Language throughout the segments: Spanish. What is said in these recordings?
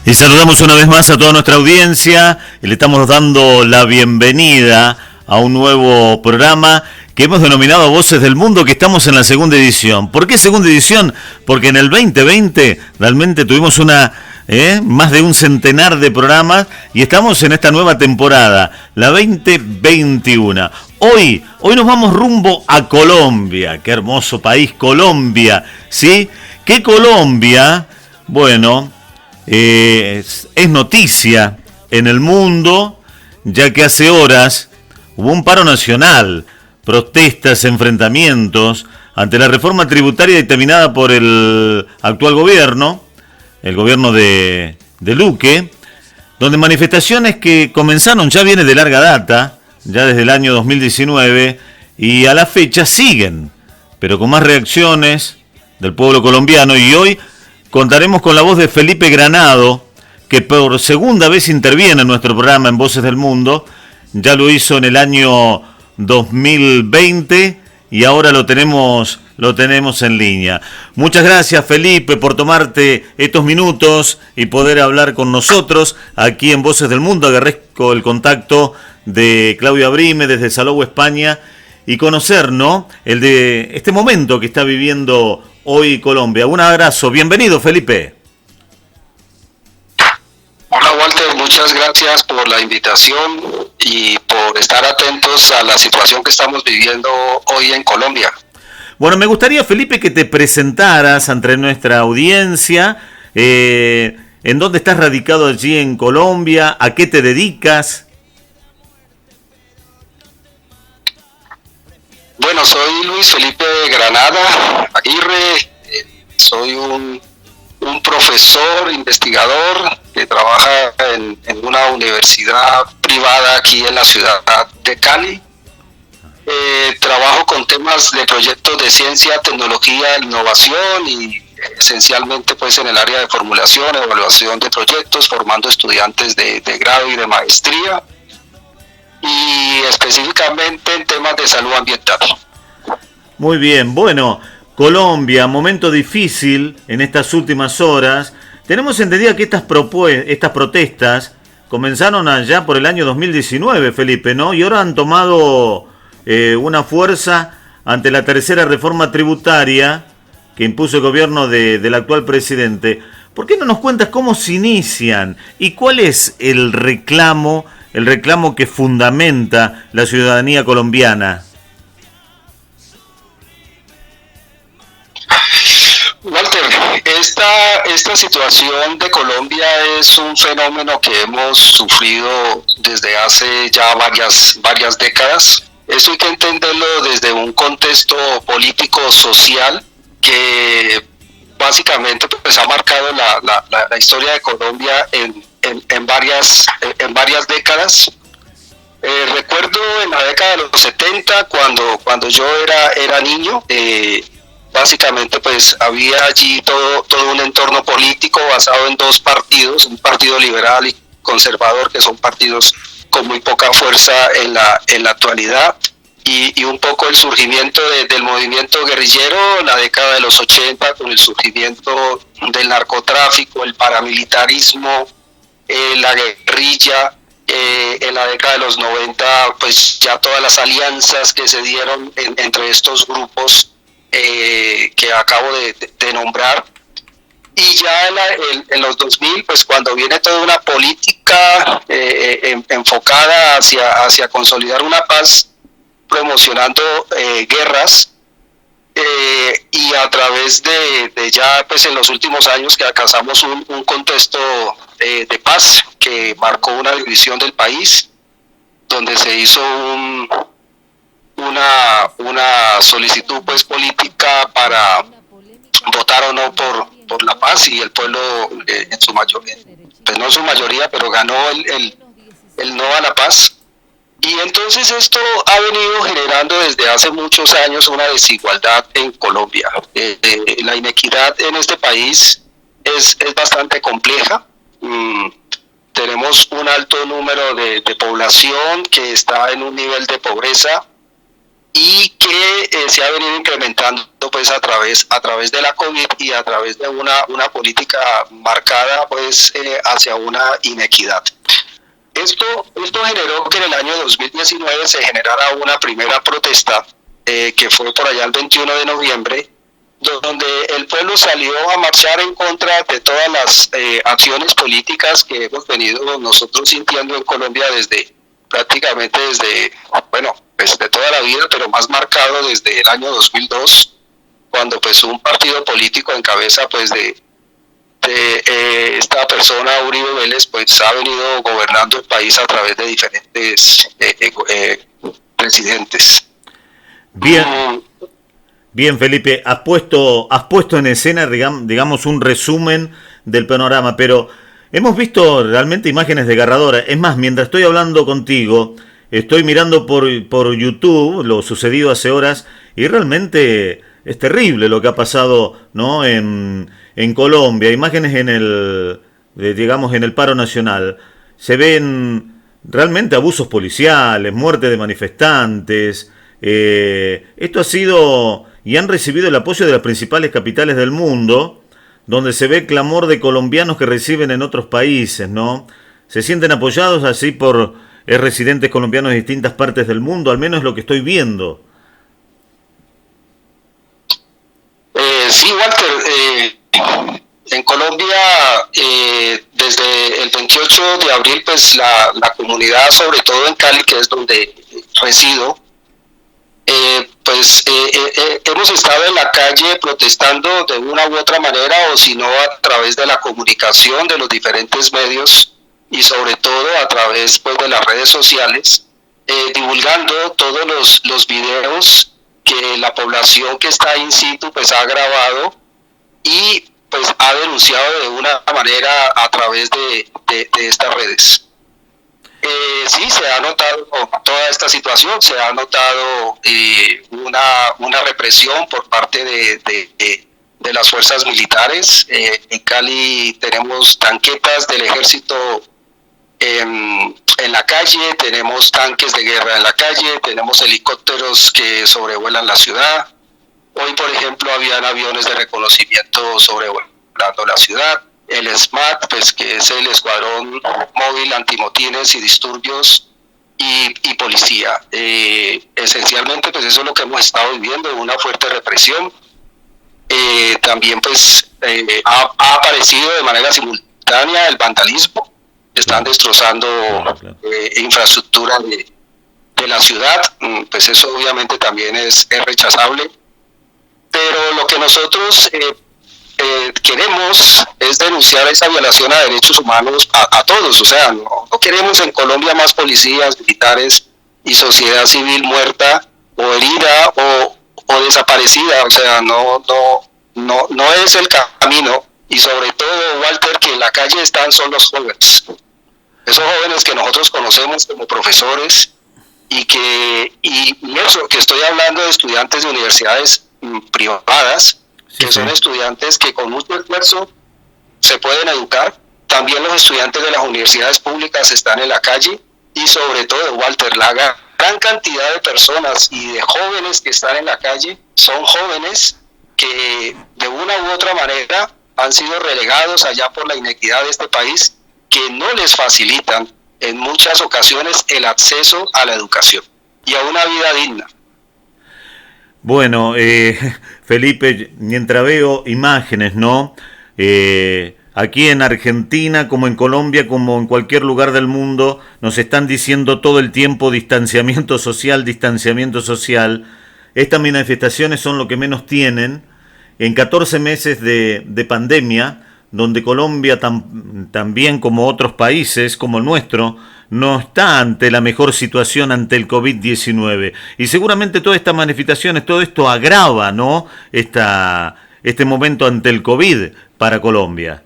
Y saludamos una vez más a toda nuestra audiencia y le estamos dando la bienvenida a un nuevo programa que hemos denominado Voces del Mundo, que estamos en la segunda edición. ¿Por qué segunda edición? Porque en el 2020 realmente tuvimos más de un centenar de programas y estamos en esta nueva temporada, la 2021. Hoy nos vamos rumbo a Colombia. Qué hermoso país, Colombia, ¿sí? ¿Qué Colombia? Bueno, es noticia en el mundo, ya que hace horas hubo un paro nacional, protestas, enfrentamientos ante la reforma tributaria determinada por el actual gobierno, el gobierno de Duque, donde manifestaciones que comenzaron ya viene de larga data, ya desde el año 2019, y a la fecha siguen, pero con más reacciones del pueblo colombiano. Y hoy contaremos con la voz de Felipe Granado, que por segunda vez interviene en nuestro programa en Voces del Mundo. Ya lo hizo en el año 2020 y ahora lo tenemos en línea. Muchas gracias, Felipe, por tomarte estos minutos y poder hablar con nosotros aquí en Voces del Mundo. Agradezco el contacto de Claudia Brime desde Salou, España, y conocer, ¿no?, el de este momento que está viviendo hoy Colombia. Un abrazo, bienvenido, Felipe. Hola, Walter, muchas gracias por la invitación y por estar atentos a la situación que estamos viviendo hoy en Colombia. Bueno, me gustaría, Felipe, que te presentaras ante nuestra audiencia, en dónde estás radicado allí en Colombia, a qué te dedicas. Bueno, soy Luis Felipe Granada Aguirre, soy un profesor, investigador que trabaja en una universidad privada aquí en la ciudad de Cali. Trabajo con temas de proyectos de ciencia, tecnología, innovación y esencialmente pues en el área de formulación, evaluación de proyectos, formando estudiantes de grado y de maestría, y específicamente en temas de salud ambiental. Muy bien, bueno, Colombia, momento difícil en estas últimas horas. Tenemos entendido que estas protestas comenzaron allá por el año 2019, Felipe, ¿no? Y ahora han tomado una fuerza ante la tercera reforma tributaria que impuso el gobierno del actual presidente. ¿Por qué no nos cuentas cómo se inician y cuál es el reclamo que fundamenta la ciudadanía colombiana? Walter, esta situación de Colombia es un fenómeno que hemos sufrido desde hace ya varias décadas. Esto hay que entenderlo desde un contexto político-social que básicamente pues ha marcado la historia de Colombia en varias décadas. Recuerdo en la década de los 70, cuando yo era niño, básicamente pues había allí todo un entorno político basado en dos partidos, un partido liberal y conservador, que son partidos con muy poca fuerza en la actualidad, y un poco el surgimiento del movimiento guerrillero en la década de los 80, con el surgimiento del narcotráfico, el paramilitarismo, la guerrilla. En la década de los 90, pues ya todas las alianzas que se dieron entre estos grupos que acabo de nombrar, y ya en los 2000, pues cuando viene toda una política enfocada hacia consolidar una paz, promocionando guerras, y a través de ya pues en los últimos años que alcanzamos un contexto de paz que marcó una división del país, donde se hizo una solicitud pues política para votar o no por la paz, y el pueblo en su mayoría, pues no en su mayoría, pero ganó el no a la paz. Y entonces esto ha venido generando desde hace muchos años una desigualdad en Colombia. La inequidad en este país es bastante compleja. Tenemos un alto número de población que está en un nivel de pobreza y que se ha venido incrementando pues a través de la COVID y a través de una política marcada pues hacia una inequidad. Esto generó que en el año 2019 se generara una primera protesta que fue por allá el 21 de noviembre, donde el pueblo salió a marchar en contra de todas las acciones políticas que hemos venido nosotros sintiendo en Colombia prácticamente desde, bueno, pues de toda la vida, pero más marcado desde el año 2002, cuando pues un partido político en cabeza pues de esta persona, Uribe Vélez, pues ha venido gobernando el país a través de diferentes presidentes. Bien, bien, Felipe, has puesto en escena, digamos, un resumen del panorama, pero hemos visto realmente imágenes desgarradoras. Es más, mientras estoy hablando contigo, estoy mirando por YouTube lo sucedido hace horas y realmente es terrible lo que ha pasado, ¿no? En Colombia, imágenes digamos, en el paro nacional. Se ven realmente abusos policiales, muerte de manifestantes. Esto ha sido y han recibido el apoyo de las principales capitales del mundo, donde se ve clamor de colombianos que reciben en otros países, ¿no? Se sienten apoyados así por residentes colombianos de distintas partes del mundo, al menos lo que estoy viendo. Sí, Walter, en Colombia, desde el 28 de abril, pues la comunidad, sobre todo en Cali, que es donde resido, hemos estado en la calle protestando de una u otra manera, o si no a través de la comunicación de los diferentes medios y sobre todo a través pues de las redes sociales, divulgando todos los videos que la población que está in situ pues ha grabado y pues ha denunciado de una manera a través de estas redes. Sí, se ha notado toda esta situación, se ha notado una represión por parte de las fuerzas militares. En Cali tenemos tanquetas del ejército en la calle, tenemos tanques de guerra en la calle, tenemos helicópteros que sobrevuelan la ciudad. Hoy, por ejemplo, habían aviones de reconocimiento sobrevolando la ciudad. El SMAT, pues, que es el Escuadrón Móvil Antimotines y Disturbios y Policía. Esencialmente, pues eso es lo que hemos estado viviendo, una fuerte represión. También, pues, ha aparecido de manera simultánea el vandalismo. Están destrozando infraestructura de la ciudad. Pues eso obviamente también es rechazable. Pero lo que nosotros queremos es denunciar esa violación a derechos humanos a todos. O sea, no queremos en Colombia más policías, militares y sociedad civil muerta o herida o desaparecida. O sea, no es el camino. Y sobre todo, Walter, que en la calle están son los jóvenes. Esos jóvenes que nosotros conocemos como profesores y eso que estoy hablando de estudiantes de universidades privadas, que son estudiantes que con mucho esfuerzo se pueden educar. También los estudiantes de las universidades públicas están en la calle y sobre todo, Walter, la gran cantidad de personas y de jóvenes que están en la calle son jóvenes que de una u otra manera han sido relegados allá por la inequidad de este país, que no les facilitan en muchas ocasiones el acceso a la educación y a una vida digna. Bueno, Felipe, mientras veo imágenes, ¿no? Aquí en Argentina, como en Colombia, como en cualquier lugar del mundo, nos están diciendo todo el tiempo distanciamiento social, distanciamiento social. Estas manifestaciones son lo que menos tienen. En 14 meses de pandemia, donde Colombia también como otros países, como el nuestro, no está ante la mejor situación ante el COVID-19. Y seguramente todas estas manifestaciones, todo esto agrava, ¿no? Este momento ante el COVID para Colombia.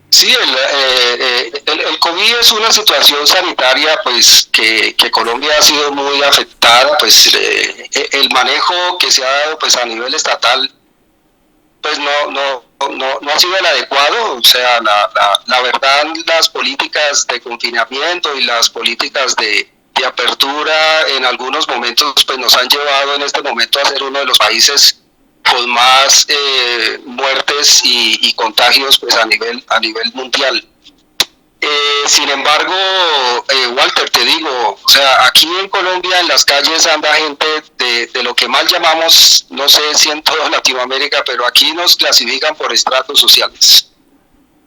Sí, el COVID es una situación sanitaria pues que Colombia ha sido muy afectada. Pues el manejo que se ha dado pues a nivel estatal pues no ha sido el adecuado. O sea, la verdad, las políticas de confinamiento y las políticas de de apertura en algunos momentos pues nos han llevado en este momento a ser uno de los países con más muertes y contagios pues a nivel mundial. Sin embargo, Walter, te digo, o sea, aquí en Colombia en las calles anda gente de lo que mal llamamos, no sé si en toda Latinoamérica, pero aquí nos clasifican por estratos sociales.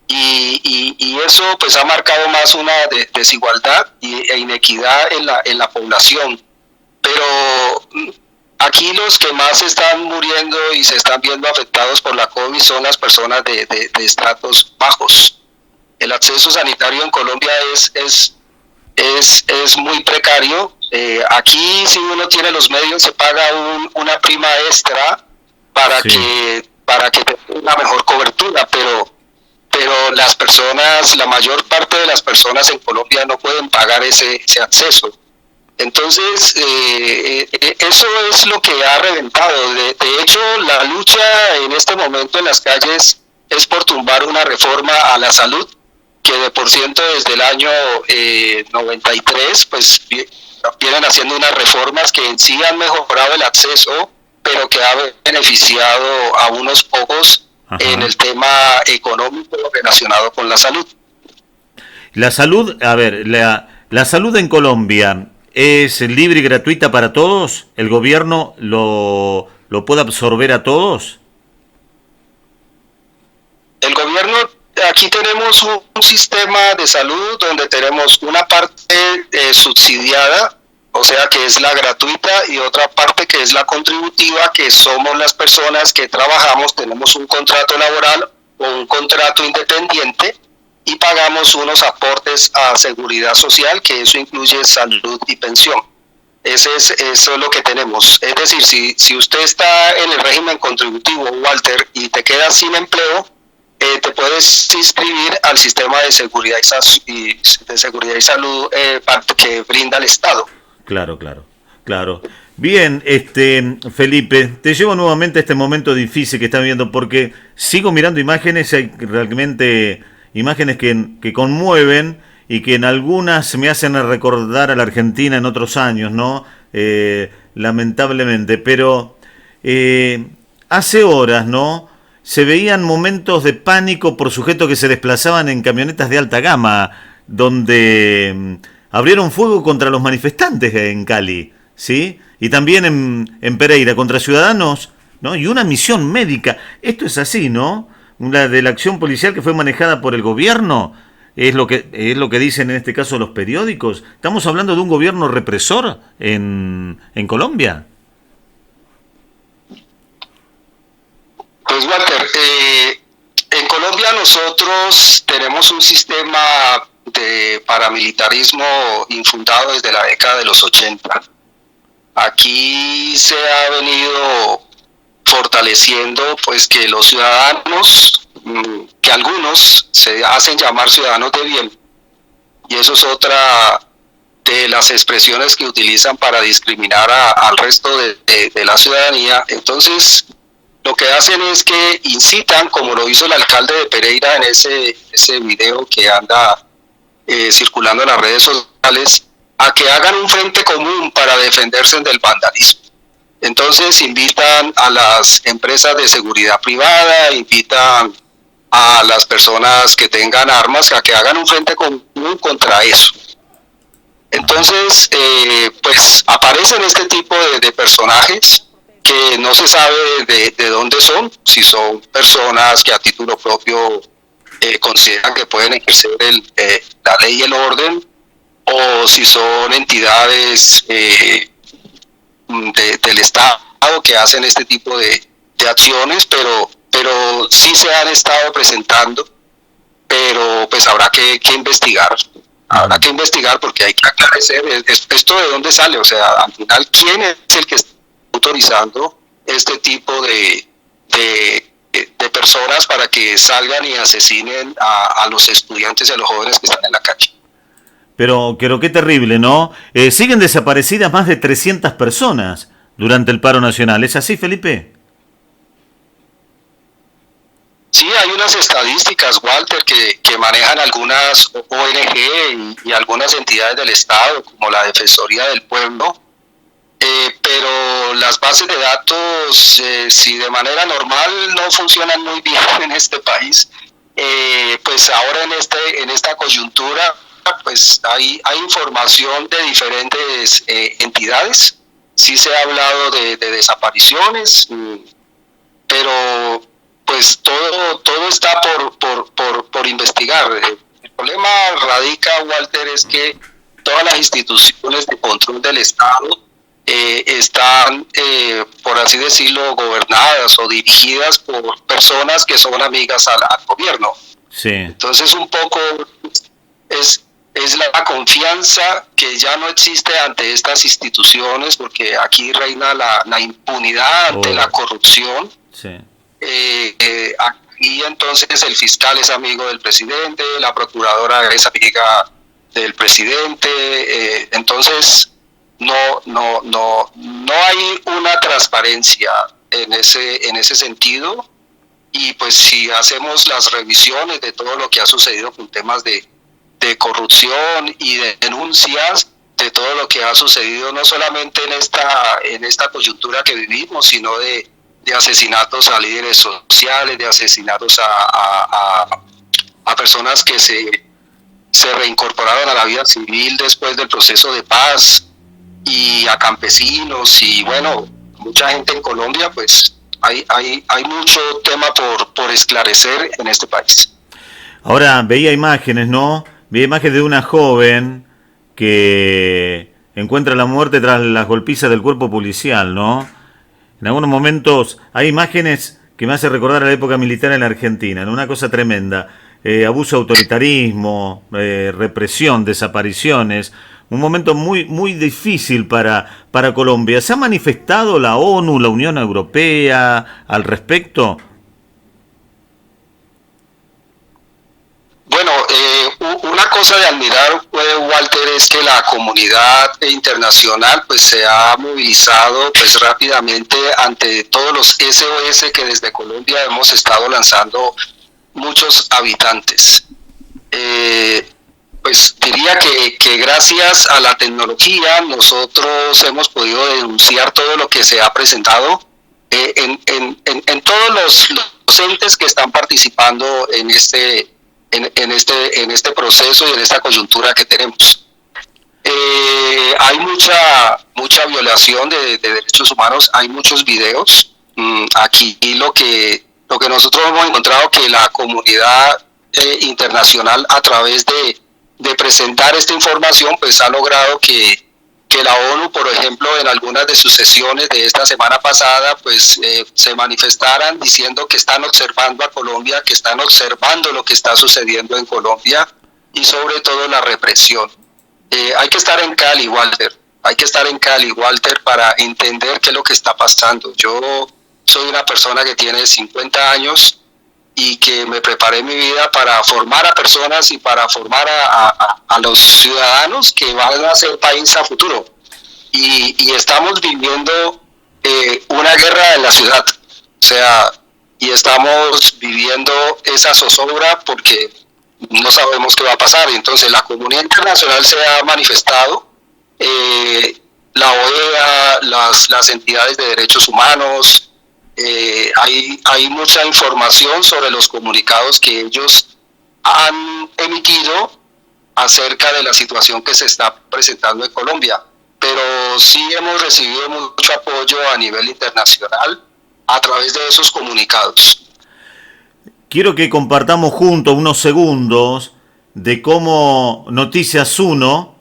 Y eso pues ha marcado más una desigualdad e inequidad en la población. Pero aquí los que más están muriendo y se están viendo afectados por la COVID son las personas de estratos bajos. El acceso sanitario en Colombia es muy precario. Aquí si uno tiene los medios se paga una prima extra para Sí. que tenga una mejor cobertura, pero las personas, la mayor parte de las personas en Colombia no pueden pagar ese acceso. Entonces, eso es lo que ha reventado. De hecho, la lucha en este momento en las calles es por tumbar una reforma a la salud que de por ciento desde el año 93 pues vienen haciendo unas reformas que en sí han mejorado el acceso, pero que ha beneficiado a unos pocos. Ajá. En el tema económico relacionado con la salud. La salud, a ver, la salud en Colombia es libre y gratuita para todos. ¿El gobierno lo puede absorber a todos? El gobierno, aquí tenemos un sistema de salud donde tenemos una parte subsidiada, o sea que es la gratuita, y otra parte que es la contributiva, que somos las personas que trabajamos, tenemos un contrato laboral o un contrato independiente y pagamos unos aportes a seguridad social, que eso incluye salud y pensión. Eso es lo que tenemos. Es decir, si usted está en el régimen contributivo, Walter, y te quedas sin empleo, te puedes inscribir al sistema de seguridad y salud que brinda el Estado. Claro. Bien, Felipe, te llevo nuevamente a este momento difícil que están viviendo, porque sigo mirando imágenes, hay realmente imágenes que conmueven y que en algunas me hacen recordar a la Argentina en otros años, ¿no? Lamentablemente, pero hace horas, ¿no? Se veían momentos de pánico por sujetos que se desplazaban en camionetas de alta gama, donde abrieron fuego contra los manifestantes en Cali, ¿sí? Y también en Pereira, contra ciudadanos, ¿no? Y una misión médica. Esto es así, ¿no? Una de la acción policial que fue manejada por el gobierno, es lo que dicen en este caso los periódicos. ¿Estamos hablando de un gobierno represor en Colombia? Pues Walter, en Colombia nosotros tenemos un sistema de paramilitarismo infundado desde la década de los 80. Aquí se ha venido fortaleciendo pues que los ciudadanos, que algunos se hacen llamar ciudadanos de bien, y eso es otra de las expresiones que utilizan para discriminar al resto de la ciudadanía. Entonces lo que hacen es que incitan, como lo hizo el alcalde de Pereira en ese video que anda circulando en las redes sociales, a que hagan un frente común para defenderse del vandalismo. Entonces invitan a las empresas de seguridad privada, invitan a las personas que tengan armas a que hagan un frente común contra eso. Entonces, pues aparecen este tipo de personajes que no se sabe de dónde son, si son personas que a título propio consideran que pueden ejercer la ley y el orden, o si son entidades del Estado que hacen este tipo de acciones, pero sí se han estado presentando, pero pues habrá que investigar. Habrá que investigar porque hay que aclarecer esto de dónde sale, o sea, al final, ¿quién es el que está autorizando este tipo de personas para que salgan y asesinen a los estudiantes y a los jóvenes que están en la calle? Pero qué terrible, ¿no? Siguen desaparecidas más de 300 personas durante el paro nacional. ¿Es así, Felipe? Sí, hay unas estadísticas, Walter, que manejan algunas ONG y algunas entidades del Estado, como la Defensoría del Pueblo, pero las bases de datos, si de manera normal no funcionan muy bien en este país, pues ahora en esta coyuntura, pues hay información de diferentes entidades. Sí se ha hablado de desapariciones, pero pues todo está por investigar. El problema radica, Walter, es que todas las instituciones de control del Estado están, por así decirlo, gobernadas o dirigidas por personas que son amigas al gobierno. Sí. Entonces un poco es la confianza que ya no existe ante estas instituciones, porque aquí reina la impunidad ante la corrupción. Sí. Aquí entonces el fiscal es amigo del presidente, la procuradora es amiga del presidente, entonces no hay una transparencia en ese sentido. Y pues si hacemos las revisiones de todo lo que ha sucedido con temas de corrupción y de denuncias de todo lo que ha sucedido, no solamente en esta coyuntura que vivimos, sino de asesinatos a líderes sociales, de asesinatos a personas que se reincorporaron a la vida civil después del proceso de paz, y a campesinos, y bueno, mucha gente en Colombia, pues hay mucho tema por esclarecer en este país. Ahora veía imágenes, ¿no? Veía imágenes de una joven que encuentra la muerte tras las golpizas del cuerpo policial, ¿no? En algunos momentos hay imágenes que me hacen recordar a la época militar en la Argentina, ¿no? Una cosa tremenda. Abuso de autoritarismo, represión, desapariciones. Un momento muy, muy difícil para Colombia. ¿Se ha manifestado la ONU, la Unión Europea al respecto? Bueno, una cosa de admirar, Walter, es que la comunidad internacional pues se ha movilizado pues rápidamente ante todos los SOS que desde Colombia hemos estado lanzando muchos habitantes. Pues diría que gracias a la tecnología nosotros hemos podido denunciar todo lo que se ha presentado en todos los entes que están participando en este proceso y en esta coyuntura que tenemos. Hay mucha violación de derechos humanos, hay muchos videos. Aquí lo que nosotros hemos encontrado, que la comunidad internacional, a través de presentar esta información, pues ha logrado que la ONU, por ejemplo, en algunas de sus sesiones de esta semana pasada, pues se manifestaran diciendo que están observando a Colombia, que están observando lo que está sucediendo en Colombia, y sobre todo la represión. Hay que estar en Cali, Walter. Hay que estar en Cali, Walter, para entender qué es lo que está pasando. Yo soy una persona que tiene 50 años y que me preparé mi vida para formar a personas y para formar a los ciudadanos que van a hacer país a futuro. Y estamos viviendo una guerra en la ciudad, o sea, y estamos viviendo esa zozobra porque no sabemos qué va a pasar. Entonces la comunidad internacional se ha manifestado, la OEA, las entidades de derechos humanos. Hay mucha información sobre los comunicados que ellos han emitido acerca de la situación que se está presentando en Colombia, pero sí hemos recibido mucho apoyo a nivel internacional a través de esos comunicados. Quiero que compartamos juntos unos segundos de cómo Noticias 1,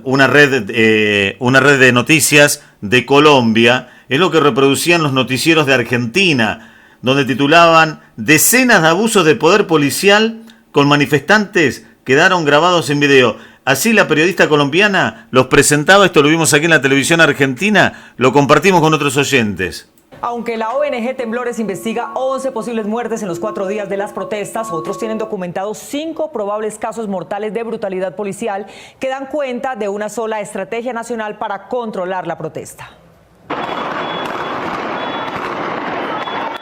una red de noticias de Colombia, es lo que reproducían los noticieros de Argentina, donde titulaban: decenas de abusos de poder policial con manifestantes quedaron grabados en video. Así la periodista colombiana los presentaba. Esto lo vimos aquí en la televisión argentina, lo compartimos con otros oyentes. Aunque la ONG Temblores investiga 11 posibles muertes en los 4 días de las protestas, otros tienen documentados 5 probables casos mortales de brutalidad policial que dan cuenta de una sola estrategia nacional para controlar la protesta.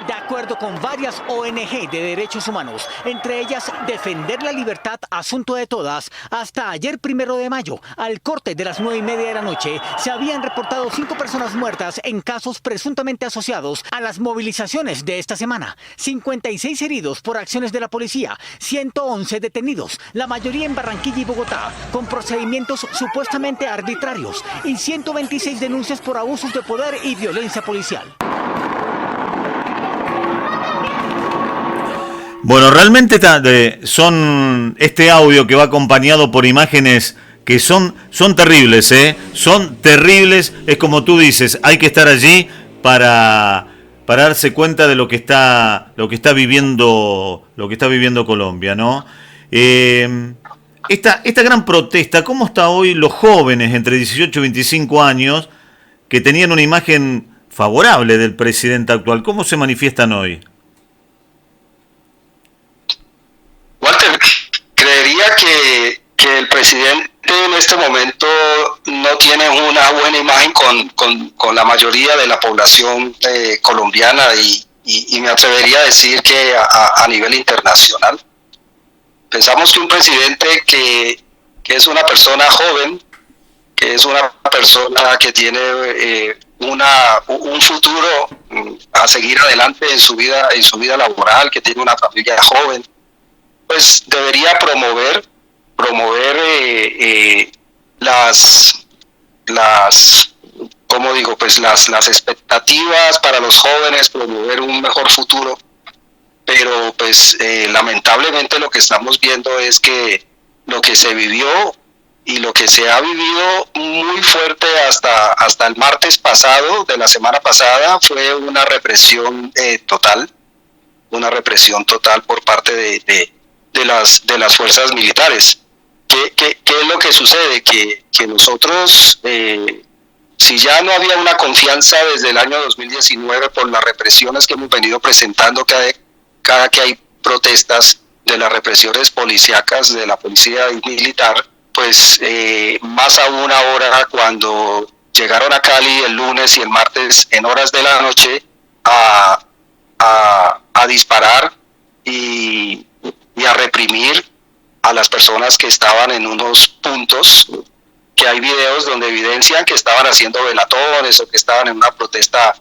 De acuerdo con varias ONG de derechos humanos, entre ellas Defender la Libertad, Asunto de Todas. Hasta ayer 1 de mayo, al corte de las 9:30 de la noche, se habían reportado 5 personas muertas en casos presuntamente asociados a las movilizaciones de esta semana, 56 heridos por acciones de la policía, 111 detenidos, la mayoría en Barranquilla y Bogotá, con procedimientos supuestamente arbitrarios, y 126 denuncias por abusos de poder y violencia policial. Bueno, realmente son este audio que va acompañado por imágenes que son terribles, ¿eh? Son terribles, es como tú dices, hay que estar allí para darse cuenta de lo que está viviendo Colombia, ¿no? Esta gran protesta, ¿cómo está hoy los jóvenes entre 18 y 25 años que tenían una imagen favorable del presidente actual? ¿Cómo se manifiestan hoy? Walter, creería que el presidente en este momento no tiene una buena imagen con la mayoría de la población colombiana y me atrevería a decir que a nivel internacional. Pensamos que un presidente que es una persona joven, que es una persona que tiene un futuro a seguir adelante en su vida laboral, que tiene una familia joven, pues debería promover las expectativas para los jóvenes, promover un mejor futuro, pero pues lamentablemente lo que estamos viendo es que lo que se vivió y lo que se ha vivido muy fuerte hasta el martes pasado, de la semana pasada, fue una represión total por parte de las fuerzas militares. ¿Qué es lo que sucede? Que nosotros, si ya no había una confianza desde el año 2019 por las represiones que hemos venido presentando cada que hay protestas de las represiones policíacas de la policía militar, pues más aún ahora cuando llegaron a Cali el lunes y el martes en horas de la noche a disparar y a reprimir a las personas que estaban en unos puntos, que hay videos donde evidencian que estaban haciendo velatones o que estaban en una protesta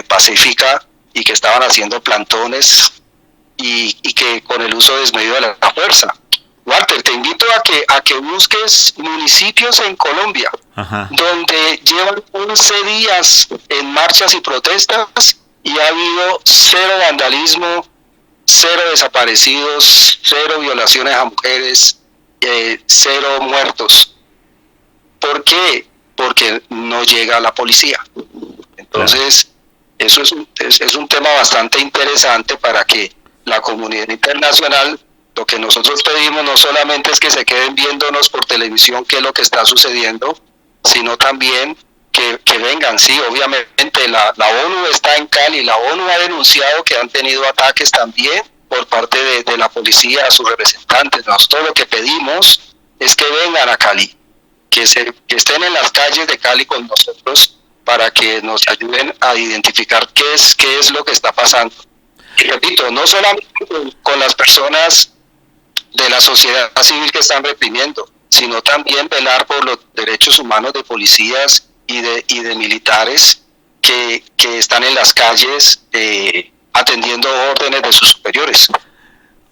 pacífica y que estaban haciendo plantones y que con el uso desmedido de la fuerza. Walter, te invito a que busques municipios en Colombia, ajá, donde llevan 11 días en marchas y protestas y ha habido 0 vandalismo, 0 desaparecidos, 0 violaciones a mujeres, 0 muertos. ¿Por qué? Porque no llega la policía. Entonces, eso es un tema bastante interesante para que la comunidad internacional, lo que nosotros pedimos no solamente es que se queden viéndonos por televisión qué es lo que está sucediendo, sino también que vengan. Sí, obviamente la ONU está en Cali, la ONU ha denunciado que han tenido ataques también por parte de la policía a sus representantes. Nosotros lo que pedimos es que vengan a Cali, que estén en las calles de Cali con nosotros para que nos ayuden a identificar qué es lo que está pasando. Y repito, no solamente con las personas de la sociedad civil que están reprimiendo, sino también velar por los derechos humanos de policías y de militares que están en las calles atendiendo órdenes de sus superiores.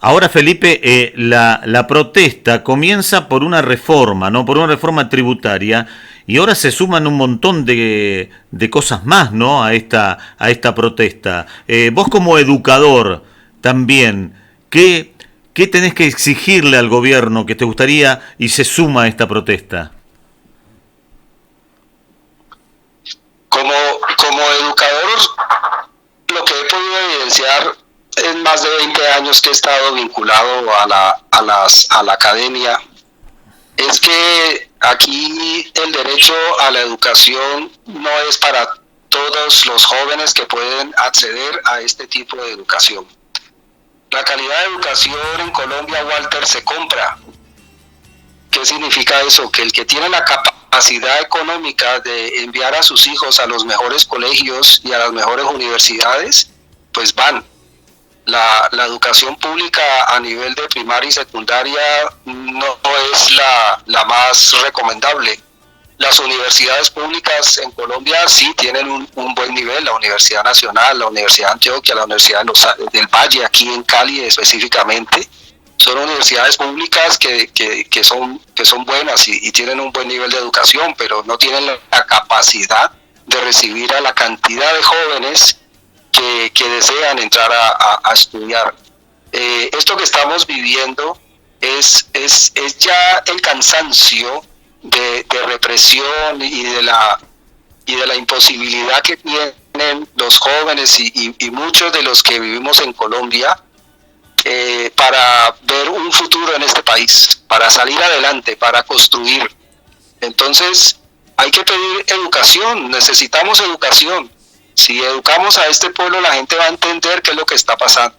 Ahora, Felipe, la protesta comienza por una reforma, ¿no? Por una reforma tributaria, y ahora se suman un montón de cosas más, ¿no? A esta protesta. Vos como educador también, ¿qué tenés que exigirle al gobierno que te gustaría y se suma a esta protesta? Como educador, lo que he podido evidenciar en más de 20 años que he estado vinculado a la academia, es que aquí el derecho a la educación no es para todos los jóvenes que pueden acceder a este tipo de educación. La calidad de educación en Colombia, Walter, se compra. ¿Qué significa eso? Que el que tiene la capacidad económica de enviar a sus hijos a los mejores colegios y a las mejores universidades, pues van. La educación pública a nivel de primaria y secundaria no es la más recomendable. Las universidades públicas en Colombia sí tienen un buen nivel, la Universidad Nacional, la Universidad de Antioquia, la Universidad del Valle, aquí en Cali específicamente, son universidades públicas que son buenas y tienen un buen nivel de educación, pero no tienen la capacidad de recibir a la cantidad de jóvenes que desean entrar a estudiar. Esto que estamos viviendo es ya el cansancio de represión y de la imposibilidad que tienen los jóvenes y muchos de los que vivimos en Colombia para ver un futuro en este país, para salir adelante, para construir. Entonces hay que pedir educación, necesitamos educación. Si educamos a este pueblo, la gente va a entender qué es lo que está pasando.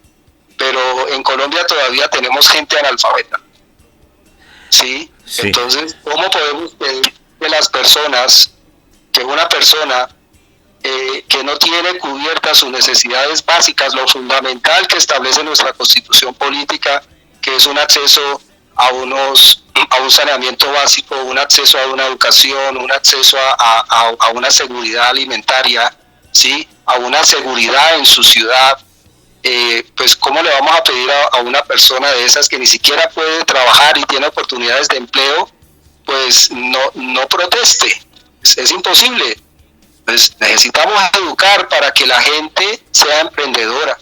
Pero en Colombia todavía tenemos gente analfabeta. ¿Sí? Sí. Entonces, ¿cómo podemos pedir que las personas, que una persona que no tiene cubiertas sus necesidades básicas, lo fundamental que establece nuestra Constitución política, que es un acceso a un saneamiento básico, un acceso a una educación, un acceso a una seguridad alimentaria, ¿sí? A una seguridad en su ciudad, pues ¿cómo le vamos a pedir a una persona de esas que ni siquiera puede trabajar y tiene oportunidades de empleo, pues no proteste? Es imposible. Pues necesitamos educar para que la gente sea emprendedora,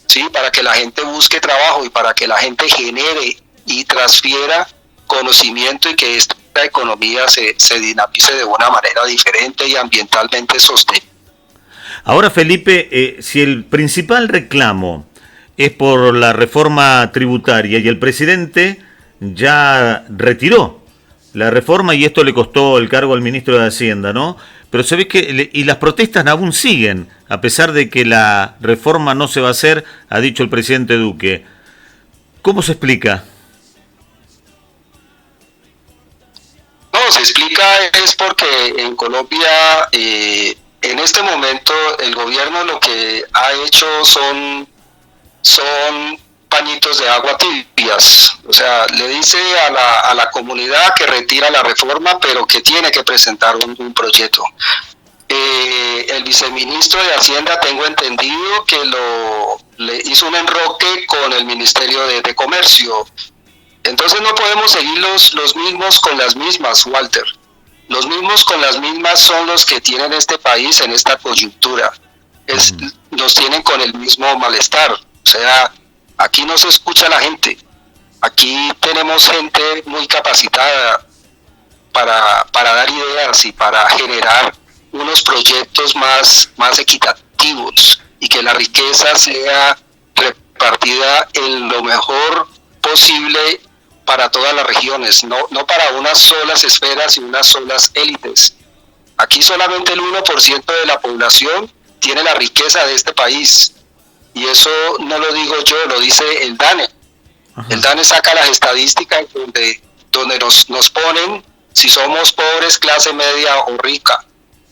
¿sí? Para que la gente busque trabajo y para que la gente genere y transfiera conocimiento y que esta economía se dinamice de una manera diferente y ambientalmente sostenible. Ahora, Felipe, si el principal reclamo es por la reforma tributaria y el presidente ya retiró la reforma y esto le costó el cargo al ministro de Hacienda, ¿no? Pero se ve que y las protestas aún siguen, a pesar de que la reforma no se va a hacer, ha dicho el presidente Duque. ¿Cómo se explica? No, se explica es porque en Colombia en este momento el gobierno lo que ha hecho son pañitos de agua tibias. O sea, le dice a la comunidad que retira la reforma, pero que tiene que presentar un proyecto. El viceministro de Hacienda, tengo entendido que le hizo un enroque con el Ministerio de Comercio. Entonces no podemos seguir los mismos con las mismas, Walter. Los mismos con las mismas son los que tienen este país en esta coyuntura. Nos tienen con el mismo malestar. O sea, aquí no se escucha a la gente. Aquí tenemos gente muy capacitada para dar ideas y para generar unos proyectos más equitativos y que la riqueza sea repartida en lo mejor posible para todas las regiones, no para unas solas esferas y unas solas élites. Aquí solamente el 1% de la población tiene la riqueza de este país. Y eso no lo digo yo, lo dice el DANE. Ajá. El DANE saca las estadísticas donde nos ponen si somos pobres, clase media o rica.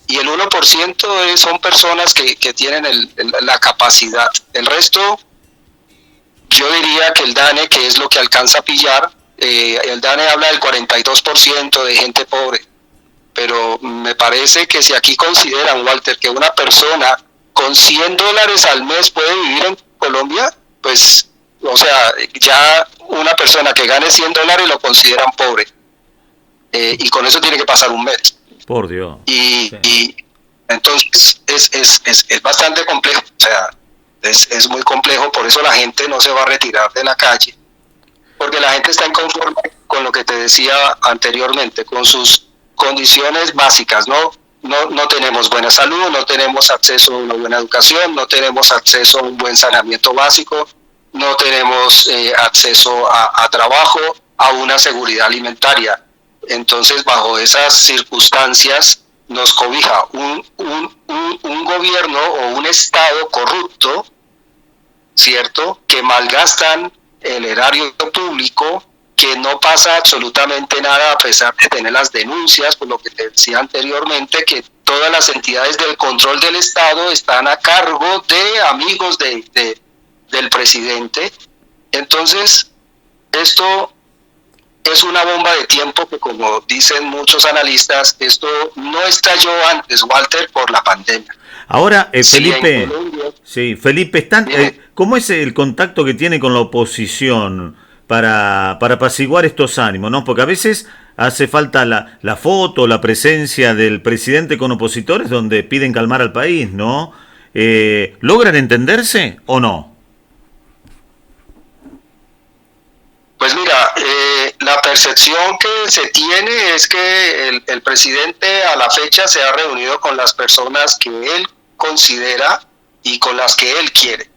Y el 1% son personas que tienen la capacidad. El resto, yo diría que el DANE, que es lo que alcanza a pillar, el DANE habla del 42% de gente pobre. Pero me parece que si aquí consideran, Walter, que una persona con $100 al mes puede vivir en Colombia, pues, o sea, ya una persona que gane $100 lo consideran pobre. Y con eso tiene que pasar un mes. Por Dios. Y entonces es bastante complejo, o sea, es muy complejo, por eso la gente no se va a retirar de la calle, porque la gente está inconforme con lo que te decía anteriormente, con sus condiciones básicas, ¿no? No tenemos buena salud, no tenemos acceso a una buena educación, no tenemos acceso a un buen saneamiento básico, no tenemos acceso a trabajo, a una seguridad alimentaria. Entonces, bajo esas circunstancias, nos cobija un gobierno o un Estado corrupto, ¿cierto?, que malgastan el erario público, que no pasa absolutamente nada a pesar de tener las denuncias, por lo que te decía anteriormente, que todas las entidades del control del Estado están a cargo de amigos del presidente. Entonces, esto es una bomba de tiempo que, como dicen muchos analistas, esto no estalló antes, Walter, por la pandemia. Ahora, Felipe, Colombia, ¿cómo es el contacto que tiene con la oposición para apaciguar estos ánimos, ¿no? Porque a veces hace falta la foto, la presencia del presidente con opositores donde piden calmar al país, ¿no? ¿Logran entenderse o no? Pues mira, la percepción que se tiene es que el presidente a la fecha se ha reunido con las personas que él considera y con las que él quiere.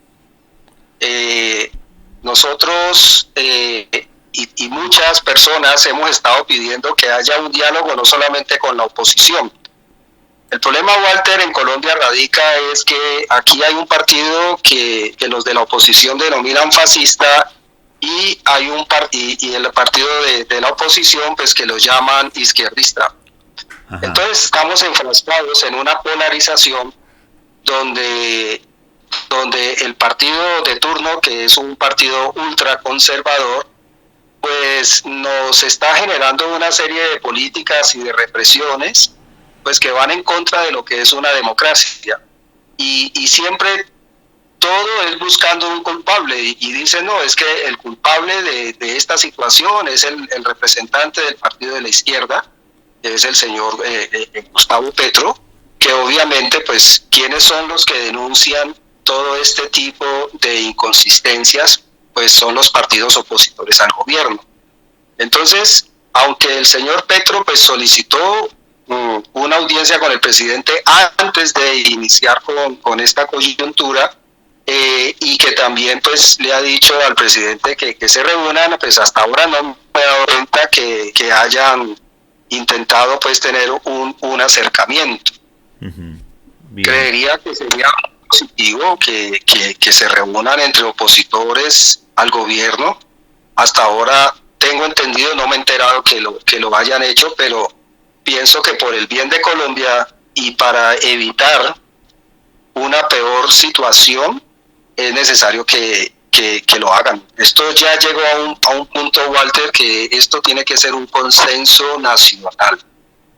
Nosotros y muchas personas hemos estado pidiendo que haya un diálogo no solamente con la oposición. El problema, Walter, en Colombia radica es que aquí hay un partido que los de la oposición denominan fascista, y hay y el partido de la oposición pues que lo llaman izquierdista. Ajá. Entonces estamos enfrascados en una polarización donde el partido de turno, que es un partido ultraconservador, pues nos está generando una serie de políticas y de represiones pues que van en contra de lo que es una democracia, y siempre todo es buscando un culpable, y dicen, no, es que el culpable de esta situación es el representante del partido de la izquierda, que es el señor Gustavo Petro, que obviamente, pues, ¿quiénes son los que denuncian todo este tipo de inconsistencias? Pues son los partidos opositores al gobierno. Entonces, aunque el señor Petro pues solicitó una audiencia con el presidente antes de iniciar con esta coyuntura, y que también pues le ha dicho al presidente que se reúnan, pues hasta ahora no me he dado cuenta que hayan intentado pues tener un acercamiento. Uh-huh. Creería que sería positivo que se reúnan entre opositores al gobierno. Hasta ahora tengo entendido, no me he enterado que lo hayan hecho, pero pienso que por el bien de Colombia y para evitar una peor situación es necesario que lo hagan. Esto ya llegó a un punto, Walter, que esto tiene que ser un consenso nacional.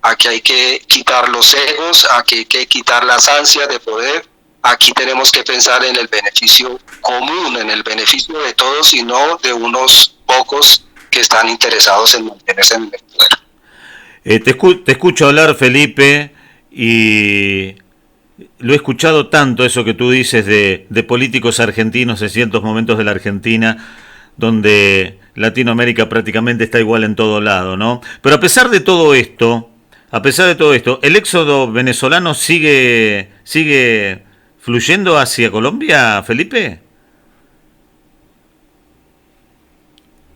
Aquí hay que quitar los egos, aquí hay que quitar las ansias de poder. Aquí tenemos que pensar en el beneficio común, en el beneficio de todos y no de unos pocos que están interesados en mantenerse en el poder. Te escucho hablar, Felipe, y lo he escuchado tanto, eso que tú dices de políticos argentinos en ciertos momentos de la Argentina, donde Latinoamérica prácticamente está igual en todo lado, ¿no? Pero a pesar de todo esto, ¿el éxodo venezolano sigue fluyendo hacia Colombia, Felipe?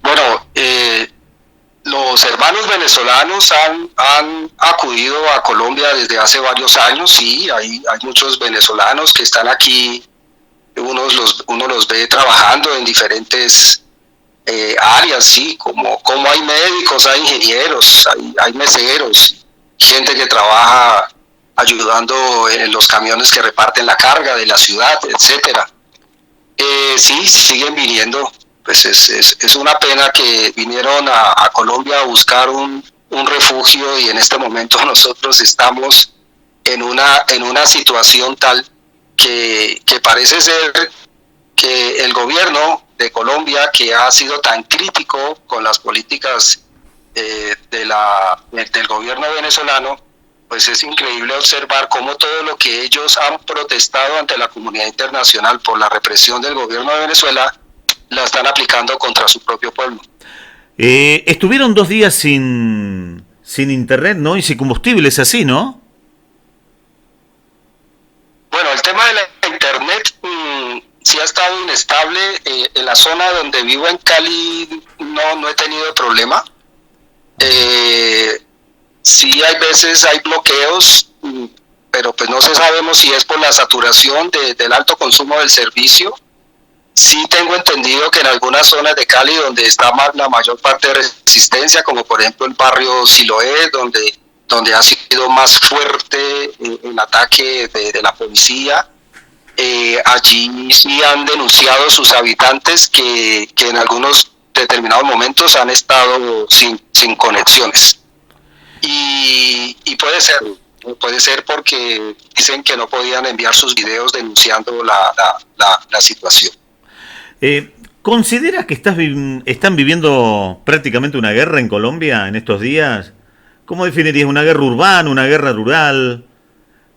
Bueno, los hermanos venezolanos han acudido a Colombia desde hace varios años. Sí, hay muchos venezolanos que están aquí. Uno los ve trabajando en diferentes áreas, sí, como hay médicos, hay ingenieros, hay meseros, gente que trabaja ayudando en los camiones que reparten la carga de la ciudad, etcétera. Sí, siguen viniendo. Pues es una pena que vinieron a Colombia a buscar un refugio, y en este momento nosotros estamos en una situación tal que parece ser que el gobierno de Colombia, que ha sido tan crítico con las políticas del gobierno venezolano, pues es increíble observar cómo todo lo que ellos han protestado ante la comunidad internacional por la represión del gobierno de Venezuela la están aplicando contra su propio pueblo. Estuvieron 2 días sin internet, ¿no? Y sin combustible, es así, ¿no? Bueno, el tema de la internet sí ha estado inestable. En la zona donde vivo, en Cali, no he tenido problema. Sí, hay veces hay bloqueos, pero pues no sabemos si es por la saturación del alto consumo del servicio. Sí tengo entendido que en algunas zonas de Cali donde está la mayor parte de resistencia, como por ejemplo el barrio Siloé, donde donde ha sido más fuerte el ataque de la policía. Allí sí han denunciado sus habitantes que en algunos determinados momentos han estado sin conexiones. Y puede ser porque dicen que no podían enviar sus videos denunciando la situación. ¿Consideras que están viviendo prácticamente una guerra en Colombia en estos días? ¿Cómo definirías una guerra urbana, una guerra rural?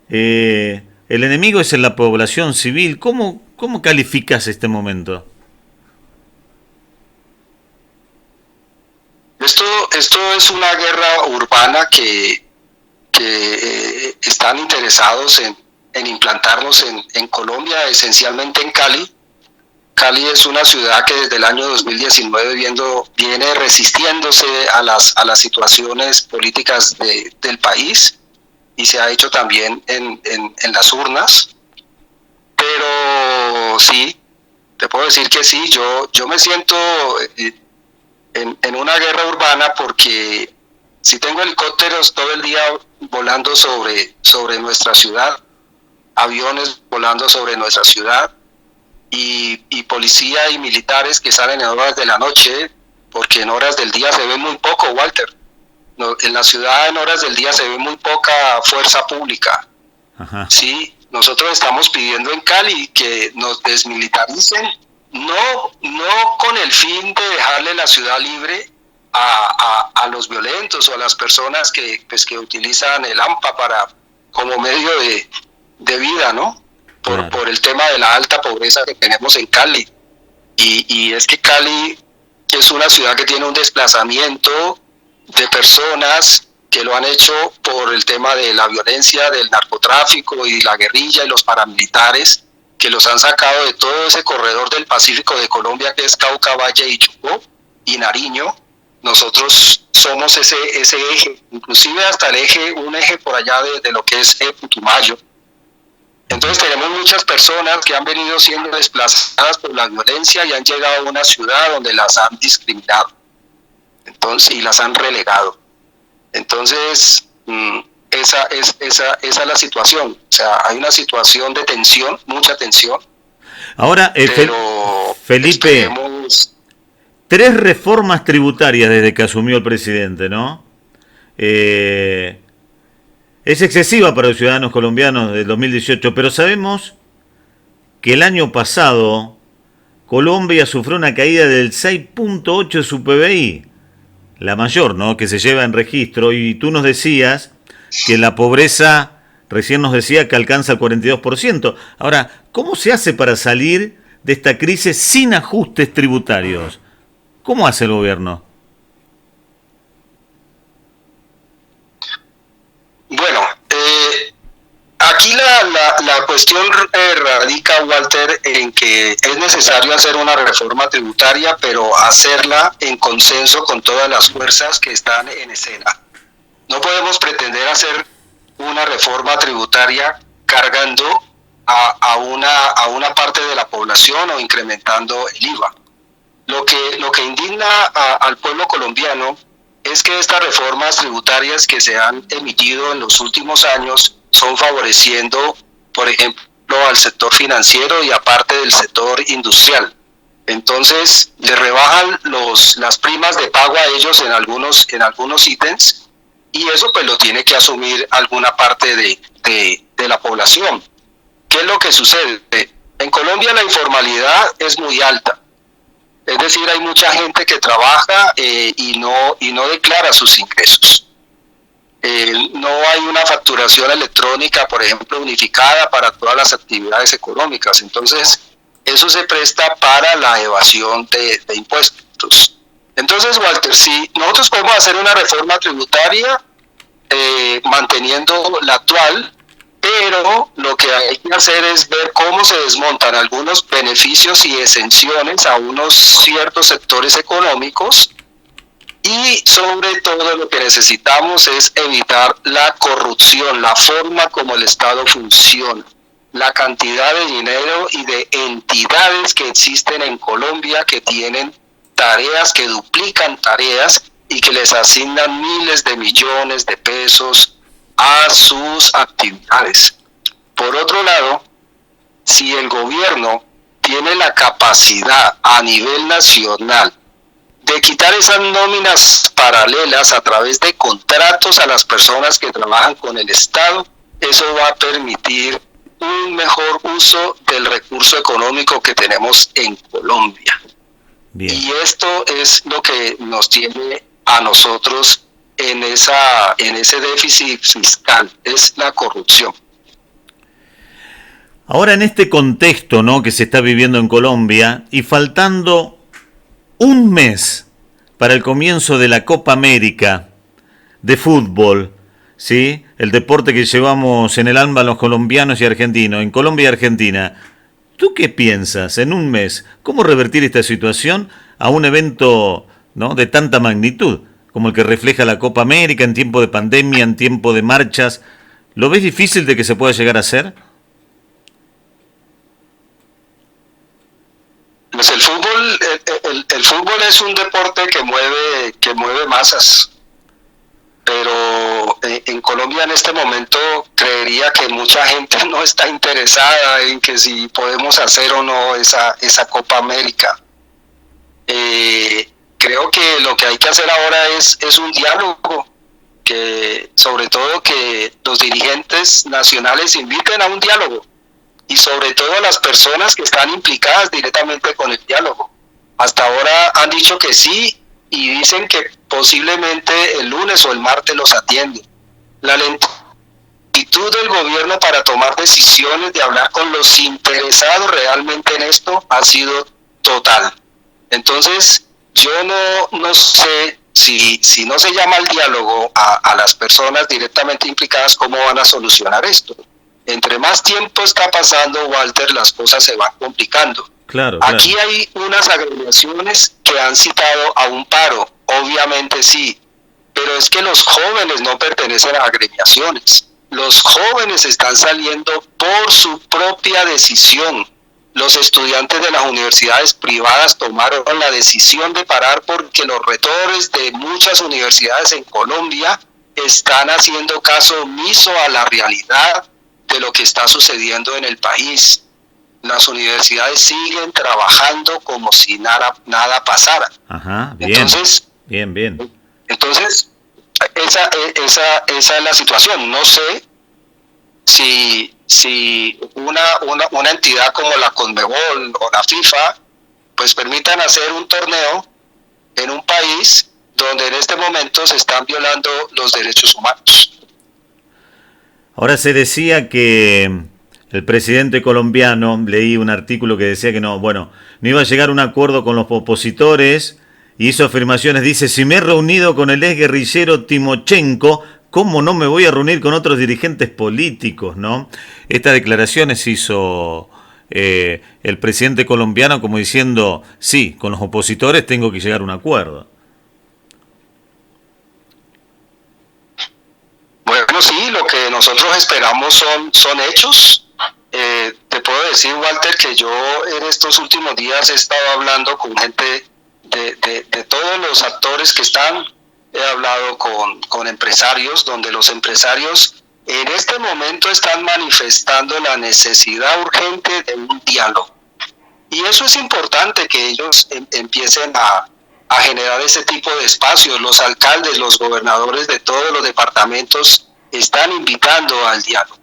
El enemigo es en la población civil. ¿Cómo calificas este momento? Esto es una guerra urbana que están interesados en implantarnos en Colombia, esencialmente en Cali. Cali es una ciudad que desde el año 2019 viene resistiéndose a las situaciones políticas del país, y se ha hecho también en las urnas. Pero sí, te puedo decir que sí, yo me siento en una guerra urbana, porque si tengo helicópteros todo el día volando sobre nuestra ciudad, aviones volando sobre nuestra ciudad, y policía y militares que salen en horas de la noche, porque en horas del día se ve muy poco, Walter. No, en la ciudad en horas del día se ve muy poca fuerza pública. Ajá. Sí, nosotros estamos pidiendo en Cali que nos desmilitaricen, no con el fin de dejarle la ciudad libre a los violentos o a las personas que utilizan el AMPA como medio de vida, ¿no? Por el tema de la alta pobreza que tenemos en Cali. Y es que Cali es una ciudad que tiene un desplazamiento de personas que lo han hecho por el tema de la violencia, del narcotráfico y la guerrilla y los paramilitares, que los han sacado de todo ese corredor del Pacífico de Colombia, que es Cauca, Valle y Chocó y Nariño. Nosotros somos ese eje, inclusive hasta un eje por allá de lo que es Putumayo. Entonces tenemos muchas personas que han venido siendo desplazadas por la violencia y han llegado a una ciudad donde las han discriminado, y las han relegado. Entonces, esa es la situación. O sea, hay una situación de tensión, mucha tensión. Ahora, pero Felipe, 3 reformas tributarias desde que asumió el presidente, ¿no? Es excesiva para los ciudadanos colombianos del 2018, pero sabemos que el año pasado Colombia sufrió una caída del 6.8 de su PBI, la mayor, ¿no?, que se lleva en registro, y tú nos decías que la pobreza, recién nos decía que alcanza el 42%. Ahora, ¿cómo se hace para salir de esta crisis sin ajustes tributarios? ¿Cómo hace el gobierno? Bueno, aquí la cuestión radica, Walter, en que es necesario hacer una reforma tributaria, pero hacerla en consenso con todas las fuerzas que están en escena. No podemos pretender hacer una reforma tributaria cargando a una parte de la población o incrementando el IVA. Lo que indigna al pueblo colombiano es que estas reformas tributarias que se han emitido en los últimos años son favoreciendo, por ejemplo, al sector financiero y aparte del sector industrial. Entonces, le rebajan las primas de pago a ellos en algunos ítems, y eso pues lo tiene que asumir alguna parte de la población. ¿Qué es lo que sucede? En Colombia la informalidad es muy alta. Es decir, hay mucha gente que trabaja y no declara sus ingresos. No hay una facturación electrónica, por ejemplo, unificada para todas las actividades económicas. Entonces, eso se presta para la evasión de impuestos. Entonces, Walter, si nosotros podemos hacer una reforma tributaria manteniendo la actual, pero lo que hay que hacer es ver cómo se desmontan algunos beneficios y exenciones a unos ciertos sectores económicos, y sobre todo lo que necesitamos es evitar la corrupción, la forma como el Estado funciona, la cantidad de dinero y de entidades que existen en Colombia que tienen tareas, que duplican tareas y que les asignan miles de millones de pesos a sus actividades. Por otro lado, si el gobierno tiene la capacidad a nivel nacional de quitar esas nóminas paralelas a través de contratos a las personas que trabajan con el Estado, eso va a permitir un mejor uso del recurso económico que tenemos en Colombia. Bien. Y esto es lo que nos tiene a nosotros en ese déficit fiscal, es la corrupción. Ahora, en este contexto, ¿no?, que se está viviendo en Colombia, y faltando un mes para el comienzo de la Copa América de fútbol, ¿sí?, el deporte que llevamos en el alma los colombianos y argentinos, en Colombia y Argentina, ¿tú qué piensas en un mes? ¿Cómo revertir esta situación a un evento, ¿no?, de tanta magnitud como el que refleja la Copa América en tiempo de pandemia, en tiempo de marchas? ¿Lo ves difícil de que se pueda llegar a hacer? Pues el fútbol es un deporte que mueve masas, pero en Colombia en este momento creería que mucha gente no está interesada en que si podemos hacer o no esa Copa América. Creo que lo que hay que hacer ahora es un diálogo, que sobre todo que los dirigentes nacionales inviten a un diálogo, y sobre todo las personas que están implicadas directamente con el diálogo. Hasta ahora han dicho que sí y dicen que posiblemente el lunes o el martes los atienden. La lentitud del gobierno para tomar decisiones de hablar con los interesados realmente en esto ha sido total. Entonces, yo no sé si no se llama al diálogo a las personas directamente implicadas, ¿cómo van a solucionar esto? Entre más tiempo está pasando, Walter, las cosas se van complicando. Claro. Aquí hay unas agremiaciones que han citado a un paro, obviamente sí, pero es que los jóvenes no pertenecen a agremiaciones. Los jóvenes están saliendo por su propia decisión. Los estudiantes de las universidades privadas tomaron la decisión de parar porque los rectores de muchas universidades en Colombia están haciendo caso omiso a la realidad de lo que está sucediendo en el país. Las universidades siguen trabajando como si nada pasara. Ajá, bien. Entonces, bien. Entonces, esa es la situación. No sé si una entidad como la Conmebol o la FIFA pues permitan hacer un torneo en un país donde en este momento se están violando los derechos humanos. Ahora, se decía que el presidente colombiano, leí un artículo que decía que no iba a llegar a un acuerdo con los opositores, y hizo afirmaciones, dice: si me he reunido con el exguerrillero Timochenko, ¿cómo no me voy a reunir con otros dirigentes políticos, no? Estas declaraciones hizo el presidente colombiano como diciendo, sí, con los opositores tengo que llegar a un acuerdo. Bueno, sí, lo que nosotros esperamos son hechos. Te puedo decir, Walter, que yo en estos últimos días he estado hablando con gente de todos los actores que están. He hablado con empresarios, donde los empresarios en este momento están manifestando la necesidad urgente de un diálogo. Y eso es importante, que ellos empiecen a generar ese tipo de espacios. Los alcaldes, los gobernadores de todos los departamentos están invitando al diálogo.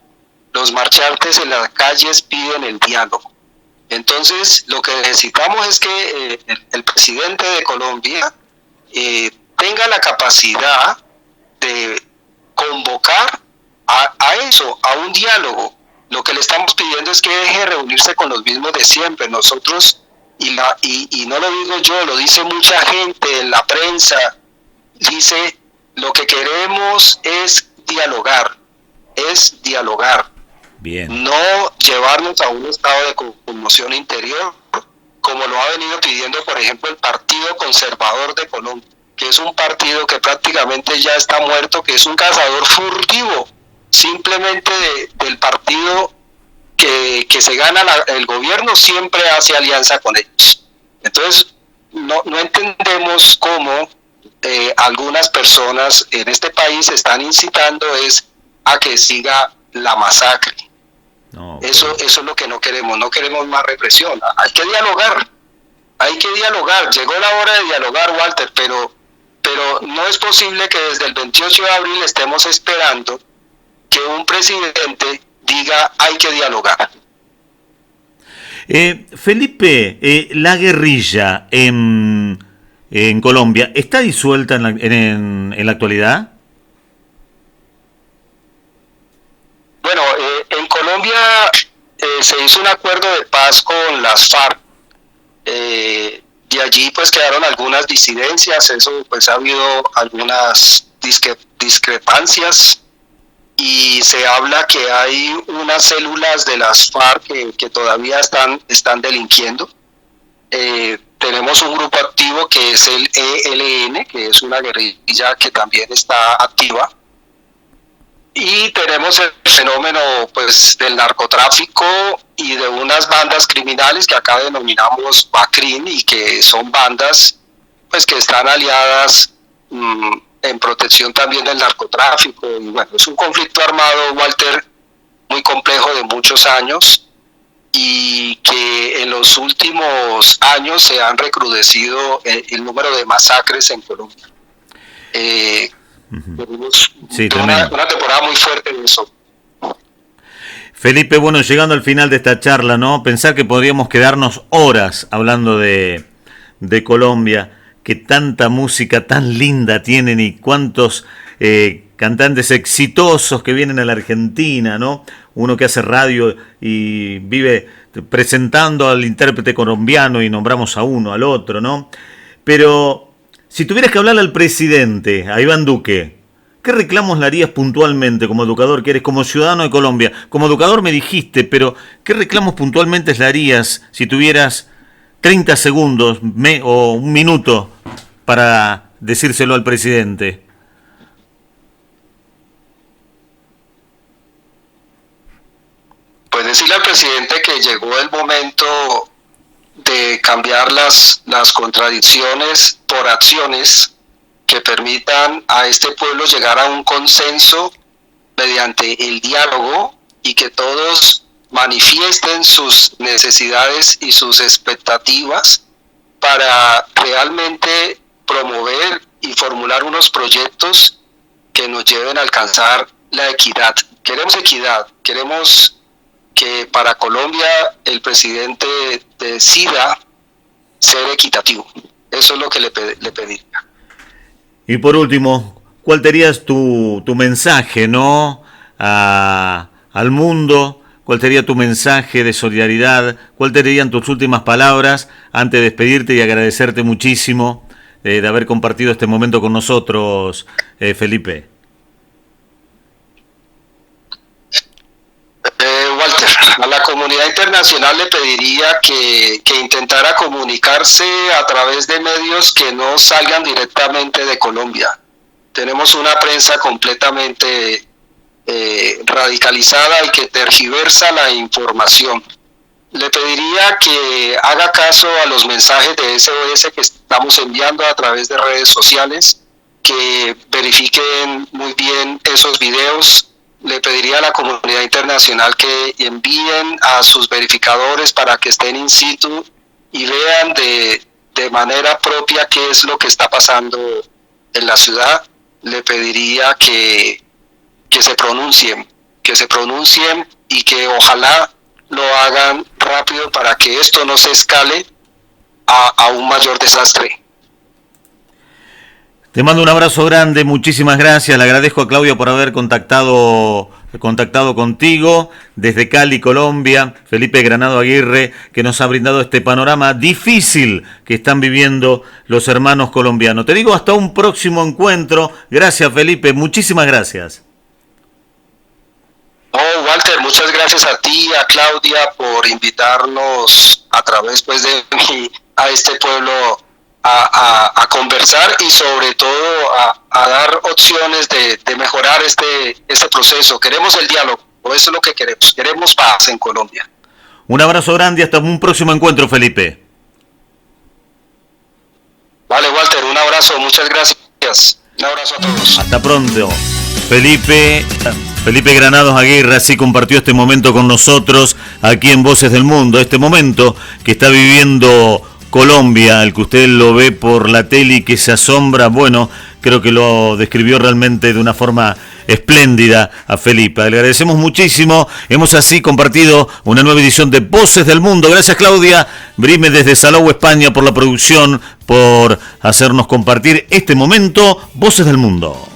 Los marchantes en las calles piden el diálogo. Entonces, lo que necesitamos es que el presidente de Colombia tenga la capacidad de convocar a un diálogo. Lo que le estamos pidiendo es que deje de reunirse con los mismos de siempre. Nosotros, y no lo digo yo, lo dice mucha gente en la prensa, dice, lo que queremos es dialogar. Bien. No llevarnos a un estado de conmoción interior, como lo ha venido pidiendo, por ejemplo, el Partido Conservador de Colombia, que es un partido que prácticamente ya está muerto, que es un cazador furtivo, simplemente del partido que se gana el gobierno, siempre hace alianza con ellos. Entonces, no entendemos cómo algunas personas en este país están incitando es a que siga la masacre. No, eso es lo que no queremos más represión. Hay que dialogar, llegó la hora de dialogar, Walter, pero no es posible que desde el 28 de abril estemos esperando que un presidente diga hay que dialogar. Felipe, la guerrilla en Colombia, ¿está disuelta en la actualidad? Bueno, en Colombia se hizo un acuerdo de paz con las FARC. De allí pues quedaron algunas disidencias, eso pues ha habido algunas discrepancias y se habla que hay unas células de las FARC que todavía están delinquiendo. Tenemos un grupo activo que es el ELN, que es una guerrilla que también está activa. Y tenemos el fenómeno pues del narcotráfico y de unas bandas criminales que acá denominamos BACRIM y que son bandas pues que están aliadas en protección también del narcotráfico. Y bueno, es un conflicto armado, Walter, muy complejo de muchos años y que en los últimos años se han recrudecido el número de masacres en Colombia. Sí, una temporada muy fuerte en eso. Felipe, bueno, llegando al final de esta charla, ¿no? Pensar que podríamos quedarnos horas hablando de Colombia, que tanta música tan linda tienen y cuántos cantantes exitosos que vienen a la Argentina, ¿no? Uno que hace radio y vive presentando al intérprete colombiano y nombramos a uno, al otro, ¿no? Pero si tuvieras que hablarle al presidente, a Iván Duque, ¿qué reclamos le harías puntualmente como educador que eres, como ciudadano de Colombia? Como educador me dijiste, pero ¿qué reclamos puntualmente le harías si tuvieras 30 segundos o un minuto para decírselo al presidente? Pues decirle al presidente que llegó el momento de cambiar las contradicciones por acciones que permitan a este pueblo llegar a un consenso mediante el diálogo y que todos manifiesten sus necesidades y sus expectativas para realmente promover y formular unos proyectos que nos lleven a alcanzar la equidad. Queremos equidad, queremos que para Colombia el presidente decida ser equitativo. Eso es lo que le pediría. Y por último, ¿cuál sería tu mensaje, ¿no? Al mundo? ¿Cuál sería tu mensaje de solidaridad? ¿Cuál serían tus últimas palabras antes de despedirte y agradecerte muchísimo de haber compartido este momento con nosotros, Felipe? Walter, a la comunidad internacional le pediría que intentara comunicarse a través de medios que no salgan directamente de Colombia. Tenemos una prensa completamente radicalizada y que tergiversa la información. Le pediría que haga caso a los mensajes de SOS que estamos enviando a través de redes sociales, que verifiquen muy bien esos videos. Le pediría a la comunidad internacional que envíen a sus verificadores para que estén in situ y vean de manera propia qué es lo que está pasando en la ciudad. Le pediría que se pronuncien y que ojalá lo hagan rápido para que esto no se escale a un mayor desastre. Te mando un abrazo grande, muchísimas gracias. Le agradezco a Claudia por haber contactado contigo desde Cali, Colombia. Felipe Granado Aguirre, que nos ha brindado este panorama difícil que están viviendo los hermanos colombianos. Te digo hasta un próximo encuentro. Gracias, Felipe, muchísimas gracias. Oh, Walter, muchas gracias a ti y a Claudia por invitarnos a través pues de mí a este pueblo a conversar y sobre todo a dar opciones de mejorar este proceso. Queremos el diálogo, eso es lo que queremos paz en Colombia. Un abrazo grande y hasta un próximo encuentro, Felipe. Vale, Walter, un abrazo, muchas gracias. gracias. Un abrazo a todos. Hasta pronto. Felipe Granados Aguirre así compartió este momento con nosotros aquí en Voces del Mundo, este momento que está viviendo Colombia, el que usted lo ve por la tele y que se asombra. Bueno, creo que lo describió realmente de una forma espléndida a Felipe. Le agradecemos muchísimo. Hemos así compartido una nueva edición de Voces del Mundo. Gracias, Claudia Brime desde Salou, España, por la producción, por hacernos compartir este momento. Voces del Mundo.